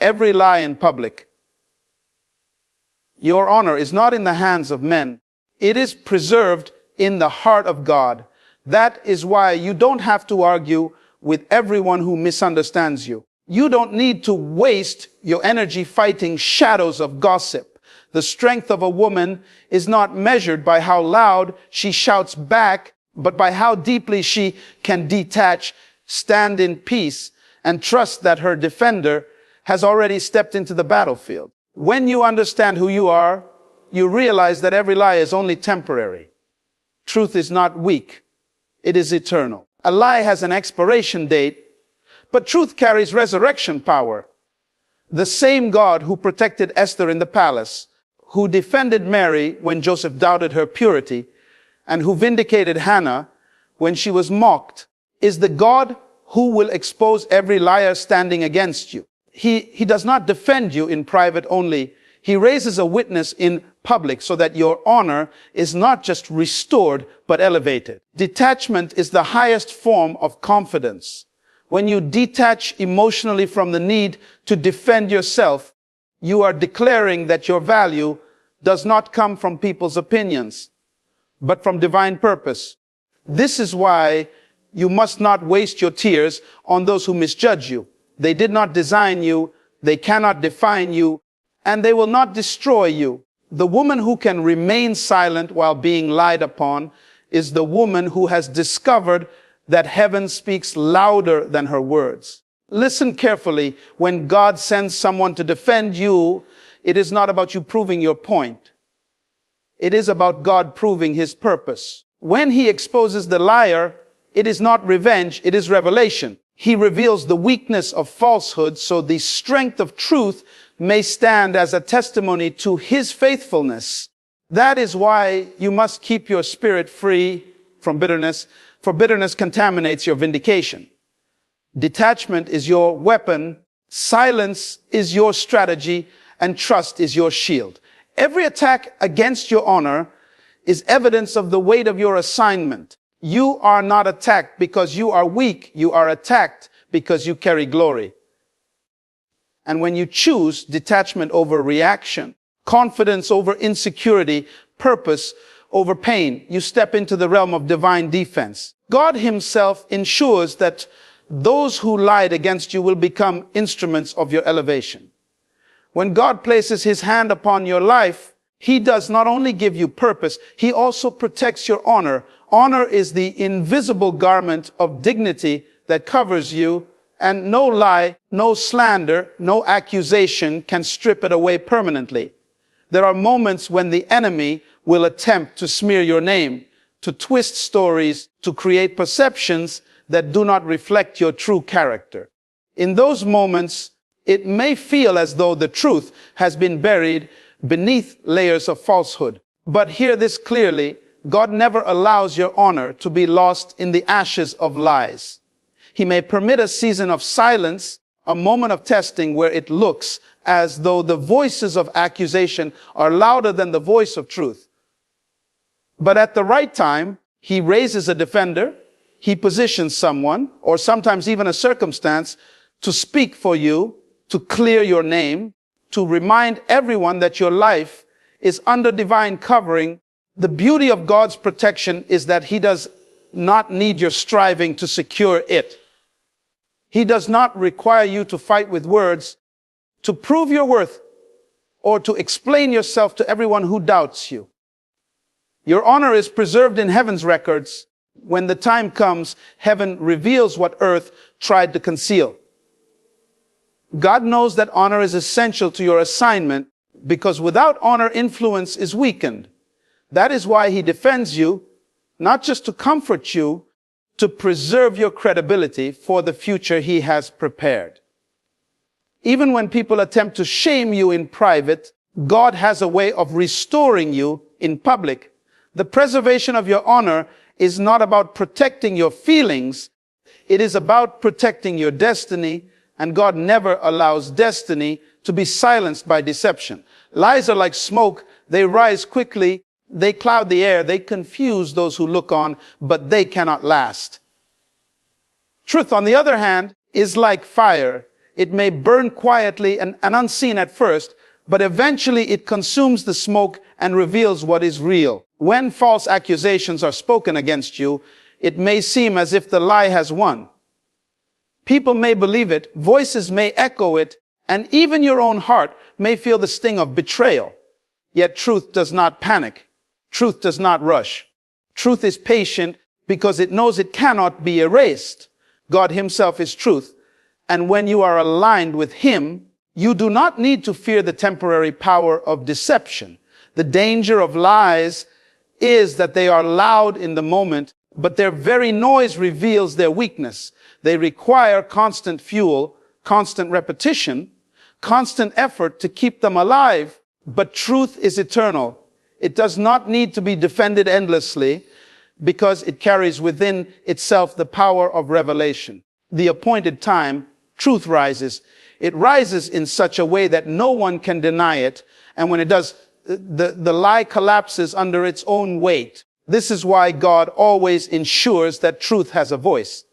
every lie in public. Your honor is not in the hands of men. It is preserved in the heart of God. That is why you don't have to argue with everyone who misunderstands you. You don't need to waste your energy fighting shadows of gossip. The strength of a woman is not measured by how loud she shouts back, but by how deeply she can detach, stand in peace, and trust that her defender has already stepped into the battlefield. When you understand who you are, you realize that every lie is only temporary. Truth is not weak. It is eternal. A lie has an expiration date, but truth carries resurrection power. The same God who protected Esther in the palace, who defended Mary when Joseph doubted her purity, and who vindicated Hannah when she was mocked, is the God who will expose every liar standing against you. He does not defend you in private only. He raises a witness in public so that your honor is not just restored, but elevated. Detachment is the highest form of confidence. When you detach emotionally from the need to defend yourself, you are declaring that your value does not come from people's opinions, but from divine purpose. This is why you must not waste your tears on those who misjudge you. They did not design you, they cannot define you, and they will not destroy you. The woman who can remain silent while being lied upon is the woman who has discovered that heaven speaks louder than her words. Listen carefully. When God sends someone to defend you, it is not about you proving your point. It is about God proving his purpose. When he exposes the liar, it is not revenge, it is revelation. He reveals the weakness of falsehood so the strength of truth may stand as a testimony to his faithfulness. That is why you must keep your spirit free from bitterness, for bitterness contaminates your vindication. Detachment is your weapon, silence is your strategy, and trust is your shield. Every attack against your honor is evidence of the weight of your assignment. You are not attacked because you are weak. You are attacked because you carry glory. And when you choose detachment over reaction, confidence over insecurity, purpose over pain, you step into the realm of divine defense. God himself ensures that those who lied against you will become instruments of your elevation. When God places his hand upon your life, he does not only give you purpose, he also protects your honor. Honor is the invisible garment of dignity that covers you, and no lie, no slander, no accusation can strip it away permanently. There are moments when the enemy will attempt to smear your name, to twist stories, to create perceptions that do not reflect your true character. In those moments, it may feel as though the truth has been buried beneath layers of falsehood. But hear this clearly, God never allows your honor to be lost in the ashes of lies. He may permit a season of silence, a moment of testing where it looks as though the voices of accusation are louder than the voice of truth. But at the right time, he raises a defender, he positions someone, or sometimes even a circumstance, to speak for you, to clear your name, to remind everyone that your life is under divine covering. The beauty of God's protection is that he does not need your striving to secure it. He does not require you to fight with words to prove your worth or to explain yourself to everyone who doubts you. Your honor is preserved in heaven's records. When the time comes, heaven reveals what earth tried to conceal. God knows that honor is essential to your assignment because without honor, influence is weakened. That is why he defends you, not just to comfort you, to preserve your credibility for the future he has prepared. Even when people attempt to shame you in private, God has a way of restoring you in public. The preservation of your honor is not about protecting your feelings. It is about protecting your destiny, and God never allows destiny to be silenced by deception. Lies are like smoke. They rise quickly. They cloud the air. They confuse those who look on, but they cannot last. Truth, on the other hand, is like fire. It may burn quietly and unseen at first, but eventually it consumes the smoke and reveals what is real. When false accusations are spoken against you, it may seem as if the lie has won. People may believe it, voices may echo it, and even your own heart may feel the sting of betrayal. Yet truth does not panic. Truth does not rush. Truth is patient because it knows it cannot be erased. God himself is truth. And when you are aligned with him, you do not need to fear the temporary power of deception. The danger of lies is that they are loud in the moment, but their very noise reveals their weakness. They require constant fuel, constant repetition, constant effort to keep them alive. But truth is eternal. It does not need to be defended endlessly because it carries within itself the power of revelation. The appointed time, truth rises. It rises in such a way that no one can deny it. And when it does, the lie collapses under its own weight. This is why God always ensures that truth has a voice.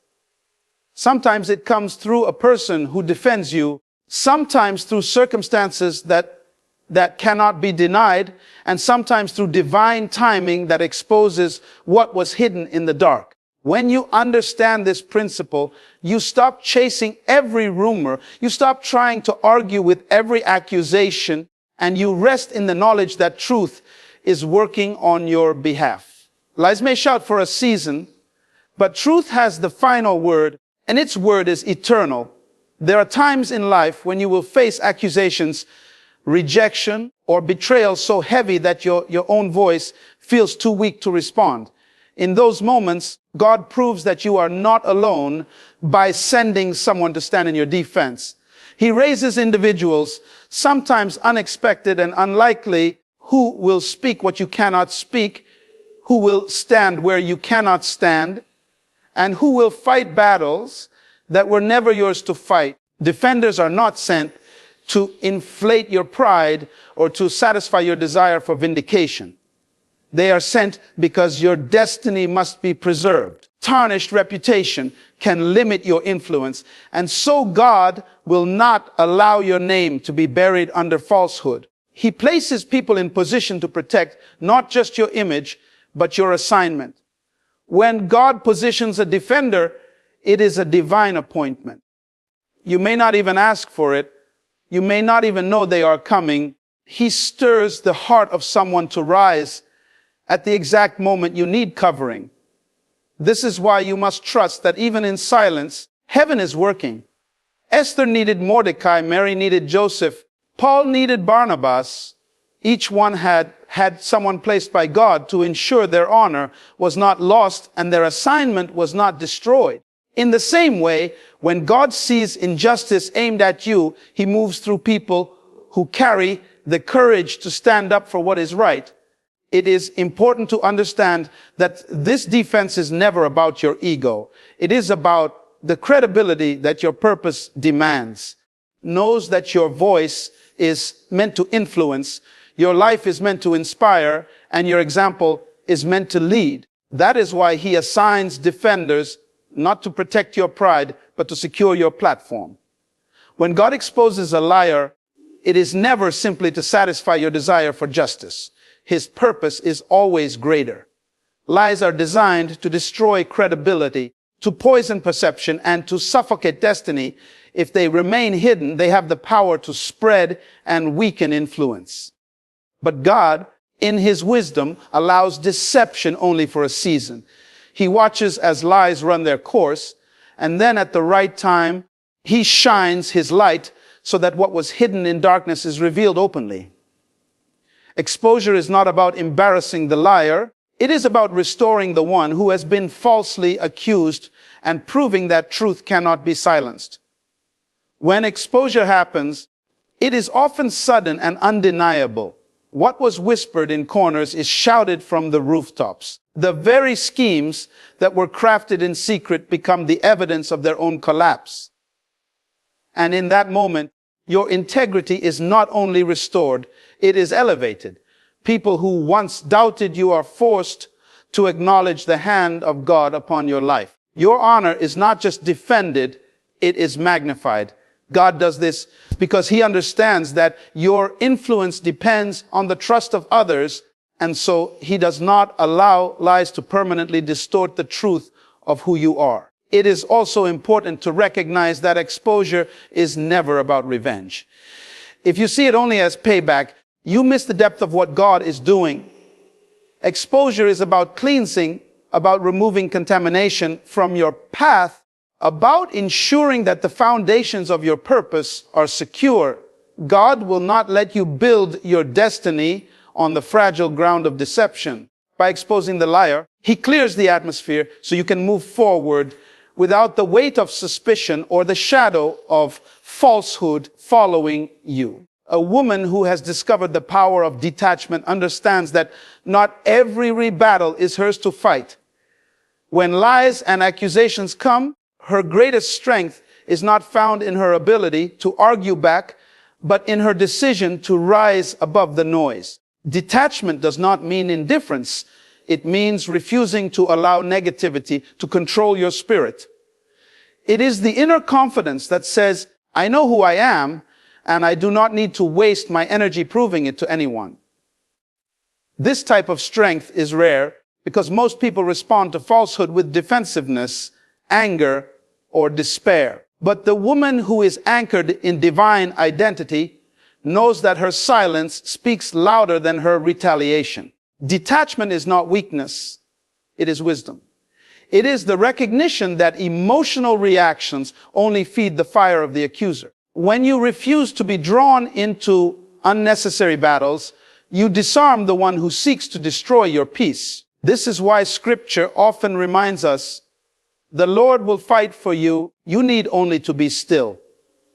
Sometimes it comes through a person who defends you, sometimes through circumstances that cannot be denied, and sometimes through divine timing that exposes what was hidden in the dark. When you understand this principle, you stop chasing every rumor, you stop trying to argue with every accusation, and you rest in the knowledge that truth is working on your behalf. Lies may shout for a season, but truth has the final word, and its word is eternal. There are times in life when you will face accusations, rejection, or betrayal so heavy that your own voice feels too weak to respond. In those moments, God proves that you are not alone by sending someone to stand in your defense. He raises individuals, sometimes unexpected and unlikely, who will speak what you cannot speak, who will stand where you cannot stand, and who will fight battles that were never yours to fight. Defenders are not sent to inflate your pride or to satisfy your desire for vindication. They are sent because your destiny must be preserved. Tarnished reputation can limit your influence, and so God will not allow your name to be buried under falsehood. He places people in position to protect not just your image, but your assignment. When God positions a defender, it is a divine appointment. You may not even ask for it. You may not even know they are coming. He stirs the heart of someone to rise at the exact moment you need covering. This is why you must trust that even in silence, heaven is working. Esther needed Mordecai, Mary needed Joseph, Paul needed Barnabas. Each one had someone placed by God to ensure their honor was not lost and their assignment was not destroyed. In the same way, when God sees injustice aimed at you, he moves through people who carry the courage to stand up for what is right. It is important to understand that this defense is never about your ego. It is about the credibility that your purpose demands. Knows that your voice is meant to influence, your life is meant to inspire, and your example is meant to lead. That is why he assigns defenders not to protect your pride, but to secure your platform. When God exposes a liar, it is never simply to satisfy your desire for justice. His purpose is always greater. Lies are designed to destroy credibility, to poison perception, and to suffocate destiny. If they remain hidden, they have the power to spread and weaken influence. But God, in his wisdom, allows deception only for a season. He watches as lies run their course, and then at the right time, he shines his light so that what was hidden in darkness is revealed openly. Exposure is not about embarrassing the liar. It is about restoring the one who has been falsely accused and proving that truth cannot be silenced. When exposure happens, it is often sudden and undeniable. What was whispered in corners is shouted from the rooftops. The very schemes that were crafted in secret become the evidence of their own collapse. And in that moment, your integrity is not only restored, it is elevated. People who once doubted you are forced to acknowledge the hand of God upon your life. Your honor is not just defended, it is magnified. God does this because he understands that your influence depends on the trust of others, and so he does not allow lies to permanently distort the truth of who you are. It is also important to recognize that exposure is never about revenge. If you see it only as payback, you miss the depth of what God is doing. Exposure is about cleansing, about removing contamination from your path, about ensuring that the foundations of your purpose are secure. God will not let you build your destiny on the fragile ground of deception. By exposing the liar, he clears the atmosphere so you can move forward without the weight of suspicion or the shadow of falsehood following you. A woman who has discovered the power of detachment understands that not every battle is hers to fight. When lies and accusations come, her greatest strength is not found in her ability to argue back, but in her decision to rise above the noise. Detachment does not mean indifference. It means refusing to allow negativity to control your spirit. It is the inner confidence that says, I know who I am, and I do not need to waste my energy proving it to anyone. This type of strength is rare because most people respond to falsehood with defensiveness, anger, or despair. But the woman who is anchored in divine identity knows that her silence speaks louder than her retaliation. Detachment is not weakness, it is wisdom. It is the recognition that emotional reactions only feed the fire of the accuser. When you refuse to be drawn into unnecessary battles, you disarm the one who seeks to destroy your peace. This is why Scripture often reminds us, the Lord will fight for you. You need only to be still.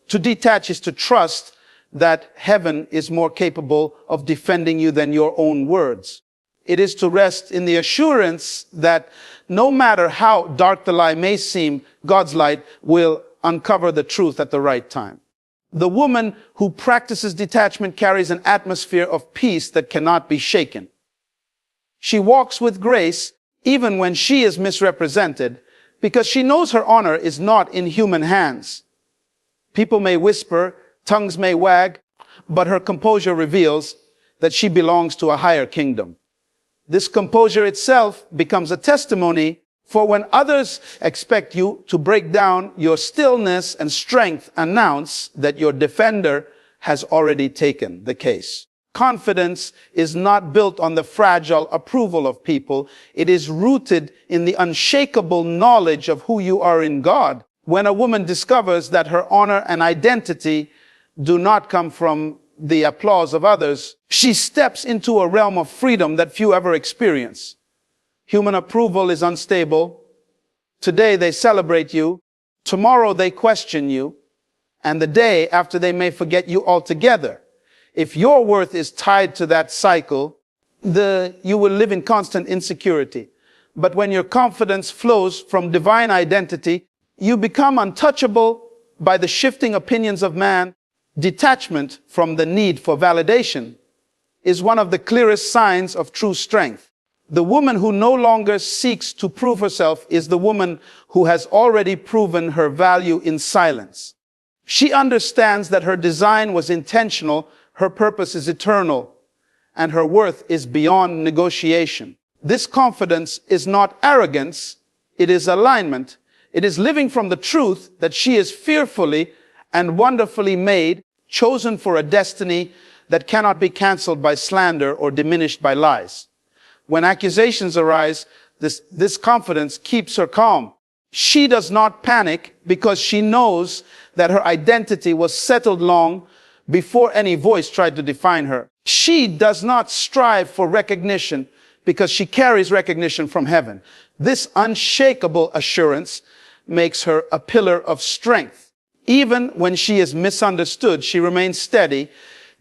To detach is to trust that heaven is more capable of defending you than your own words. It is to rest in the assurance that no matter how dark the lie may seem, God's light will uncover the truth at the right time. The woman who practices detachment carries an atmosphere of peace that cannot be shaken. She walks with grace even when she is misrepresented, because she knows her honor is not in human hands. People may whisper, tongues may wag, but her composure reveals that she belongs to a higher kingdom. This composure itself becomes a testimony, for when others expect you to break down, your stillness and strength announce that your defender has already taken the case. Confidence is not built on the fragile approval of people. It is rooted in the unshakable knowledge of who you are in God. When a woman discovers that her honor and identity do not come from the applause of others, she steps into a realm of freedom that few ever experience. Human approval is unstable. Today they celebrate you. Tomorrow they question you. And the day after they may forget you altogether. If your worth is tied to that cycle, you will live in constant insecurity. But when your confidence flows from divine identity, you become untouchable by the shifting opinions of man. Detachment from the need for validation is one of the clearest signs of true strength. The woman who no longer seeks to prove herself is the woman who has already proven her value in silence. She understands that her design was intentional, her purpose is eternal, and her worth is beyond negotiation. This confidence is not arrogance, it is alignment. It is living from the truth that she is fearfully and wonderfully made, chosen for a destiny that cannot be canceled by slander or diminished by lies. When accusations arise, this confidence keeps her calm. She does not panic because she knows that her identity was settled long before any voice tried to define her. She does not strive for recognition because she carries recognition from heaven. This unshakable assurance makes her a pillar of strength. Even when she is misunderstood, she remains steady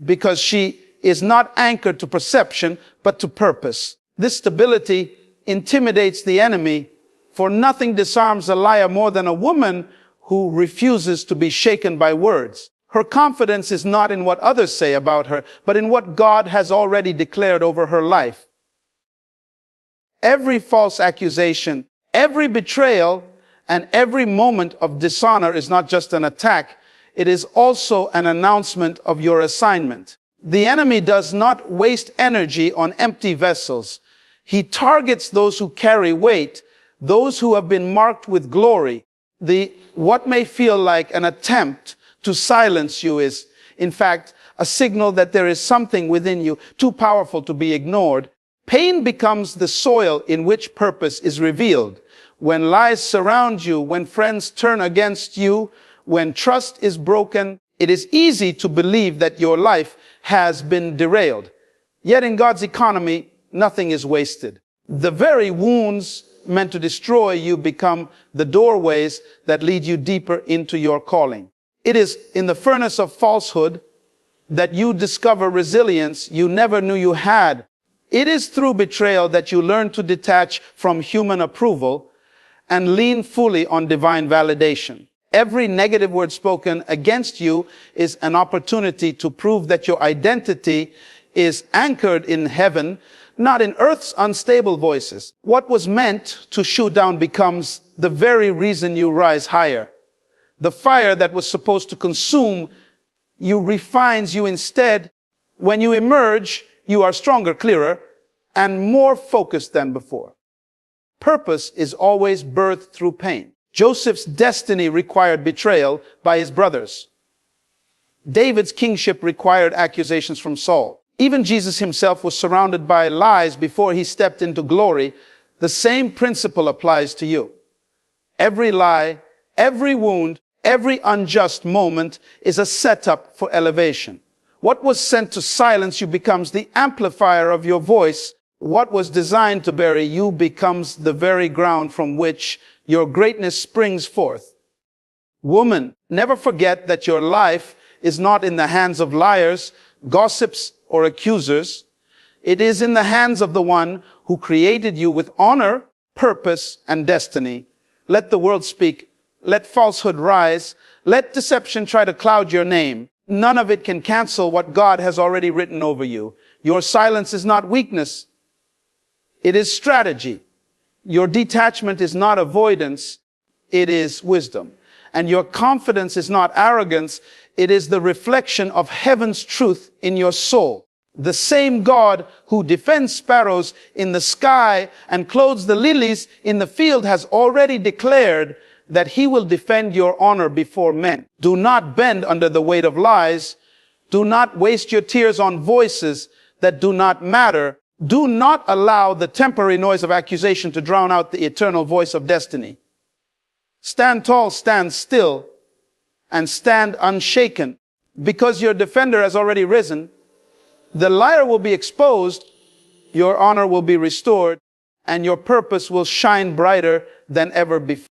because she is not anchored to perception, but to purpose. This stability intimidates the enemy, for nothing disarms a liar more than a woman who refuses to be shaken by words. Her confidence is not in what others say about her, but in what God has already declared over her life. Every false accusation, every betrayal, and every moment of dishonor is not just an attack, it is also an announcement of your assignment. The enemy does not waste energy on empty vessels. He targets those who carry weight, those who have been marked with glory. What may feel like an attempt to silence you is, in fact, a signal that there is something within you too powerful to be ignored. Pain becomes the soil in which purpose is revealed. When lies surround you, when friends turn against you, when trust is broken, it is easy to believe that your life has been derailed. Yet in God's economy, nothing is wasted. The very wounds meant to destroy you become the doorways that lead you deeper into your calling. It is in the furnace of falsehood that you discover resilience you never knew you had. It is through betrayal that you learn to detach from human approval and lean fully on divine validation. Every negative word spoken against you is an opportunity to prove that your identity is anchored in heaven, not in earth's unstable voices. What was meant to shoot down becomes the very reason you rise higher. The fire that was supposed to consume you refines you instead. When you emerge, you are stronger, clearer, and more focused than before. Purpose is always birthed through pain. Joseph's destiny required betrayal by his brothers. David's kingship required accusations from Saul. Even Jesus himself was surrounded by lies before he stepped into glory. The same principle applies to you. Every lie, every wound, every unjust moment is a setup for elevation. What was sent to silence you becomes the amplifier of your voice. What was designed to bury you becomes the very ground from which your greatness springs forth. Woman, never forget that your life is not in the hands of liars, gossips, or accusers. It is in the hands of the one who created you with honor, purpose, and destiny. Let the world speak. Let falsehood rise. Let deception try to cloud your name. None of it can cancel what God has already written over you. Your silence is not weakness. It is strategy. Your detachment is not avoidance. It is wisdom. And your confidence is not arrogance. It is the reflection of heaven's truth in your soul. The same God who defends sparrows in the sky and clothes the lilies in the field has already declared that he will defend your honor before men. Do not bend under the weight of lies. Do not waste your tears on voices that do not matter. Do not allow the temporary noise of accusation to drown out the eternal voice of destiny. Stand tall, stand still, and stand unshaken. Because your defender has already risen, the liar will be exposed, your honor will be restored, and your purpose will shine brighter than ever before.